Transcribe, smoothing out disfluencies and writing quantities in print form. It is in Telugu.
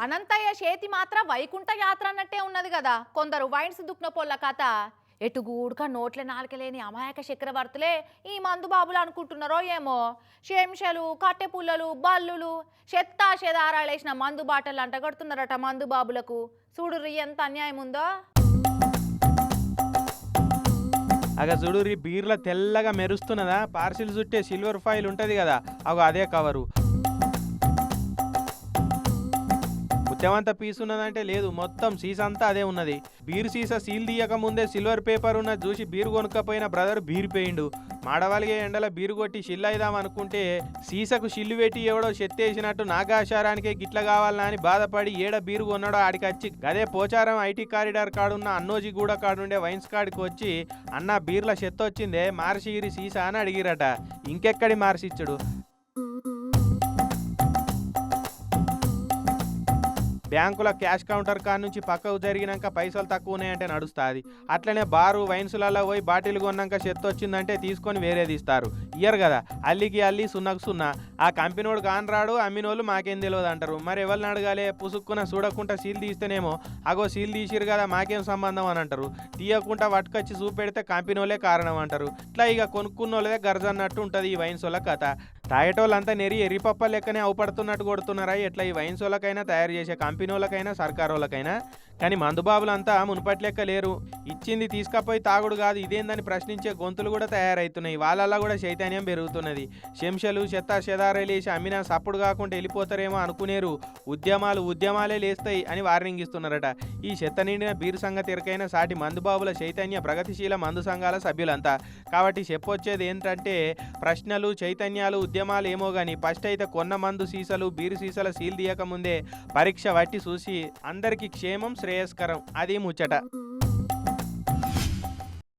అనంతయ్య చేతి మాత్రం వైకుంఠ యాత్ర అన్నట్టే ఉన్నది కదా. కొందరు వైన్స్ దుక్న పొల్ల కథ ఎటు గూడుక నోట్ల నాలుకలేని అమాయక చక్రవర్తులే ఈ మందు బాబులు అనుకుంటున్నారో ఏమో. శంషలు, కట్టె పుల్లలు, బల్లులు, చెత్తా చెదారాలేసిన మందు బాటలు అంటగడుతున్నారట మందు బాబులకు. చూడుర్రి ఎంత అన్యాయం ఉందో. అగ చూడుర్రి బీర్ల తెల్లగా మెరుస్తున్నదా, పార్సిల్ చుట్టే సిల్వర్ ఫాయిల్ ఉంటుంది కదా, అదే కవరు. ముత్యమంతా పీస్ ఉన్నదంటే లేదు, మొత్తం సీసా అంతా అదే ఉన్నది. బీర్ సీసా సీల్ తీయక ముందే సిల్వర్ పేపర్ ఉన్న చూసి బీరు కొనుక్కపోయిన బ్రదర్ బీరిపోయిండు. మాడవాలిగే ఎండల బీరు కొట్టి షిల్లైదాం అనుకుంటే సీసకు షిల్లు పెట్టి ఎవడో చెత్తేసినట్టు నాగాశారానికే గిట్ల కావాలన్నా అని బాధపడి ఏడ బీరు కొన్నాడో ఆడికి వచ్చి గదే పోచారం ఐటీ కారిడార్ కాడున్న అన్నోజీ గూడ కాడుండే వైన్స్ కాడికి వచ్చి అన్న బీర్ల చెత్త వచ్చిందే మార్చిగిరి సీసా అని అడిగిరట. ఇంకెక్కడి మార్చిచ్చుడు. బ్యాంకుల క్యాష్ కౌంటర్ కాడ నుంచి పక్కకు జరిగినాక పైసలు తక్కువ ఉన్నాయంటే నడుస్తుంది. అట్లనే బారు వైన్సులలో పోయి బాటిల్ కొన్నాక చెత్త వచ్చిందంటే తీసుకొని వేరేది ఇస్తారు. ఇయ్యరు కదా, అల్లికి అల్లి సున్నకు సున్నా. ఆ కంపెనోడు కానరాడు, అమ్మినోళ్ళు మాకేం తెలియదు అంటారు. మరి ఎవరిని అడగాలి? పుసుక్కున చూడకుండా సీల్ తీస్తేనేమో అగో సీల్ తీసిరు కదా మాకేం సంబంధం అని అంటారు. తీయకుండా పట్టుకొచ్చి చూపెడితే కంపెనోళ్ళే కారణం అంటారు. ఇట్లా ఇక కొనుక్కున్నోళ్ళదే గర్జ అన్నట్టు ఉంటుంది ఈ వైన్సోళ్ళ కథ. తాగేటోళ్ళంతా ఎరిపప్ప లెక్కనే అవుపడుతున్నట్టు కొడుతున్నారా ఎట్లా ఈ వైన్సోళ్ళకైనా, తయారు చేసే కంపెనీలకైనా, సర్కారోళ్ళకైనా. కానీ మందుబాబులంతా మునుపటి లెక్క లేరు. ఇచ్చింది తీసుకపోయి తాగుడు కాదు ఇదేందని ప్రశ్నించే గొంతులు కూడా తయారవుతున్నాయి. వాళ్ళల్లో కూడా చైతన్యం పెరుగుతున్నది. శంషలు చెత్త చెదారేలేసి అమ్మినా సప్పుడు కాకుండా వెళ్ళిపోతారేమో అనుకునేరు. ఉద్యమాలే లేస్తాయి అని వార్నింగ్ ఇస్తున్నారట. ఈ చెత్త నిండిన బీరు సంగతి ఎరకైన సాటి మందుబాబుల చైతన్య ప్రగతిశీల మందు సంఘాల సభ్యులంతా. కాబట్టి చెప్పొచ్చేది ఏంటంటే ప్రశ్నలు, చైతన్యాలు, ఉద్యమాలు ఏమో కానీ ఫస్ట్ అయితే కొన్న మందు సీసాలు, బీరు సీసాల సీల్ తీయక ముందే పరీక్ష వట్టి చూసి అందరికీ క్షేమం శ్రేయస్కరం అది ముచ్చట.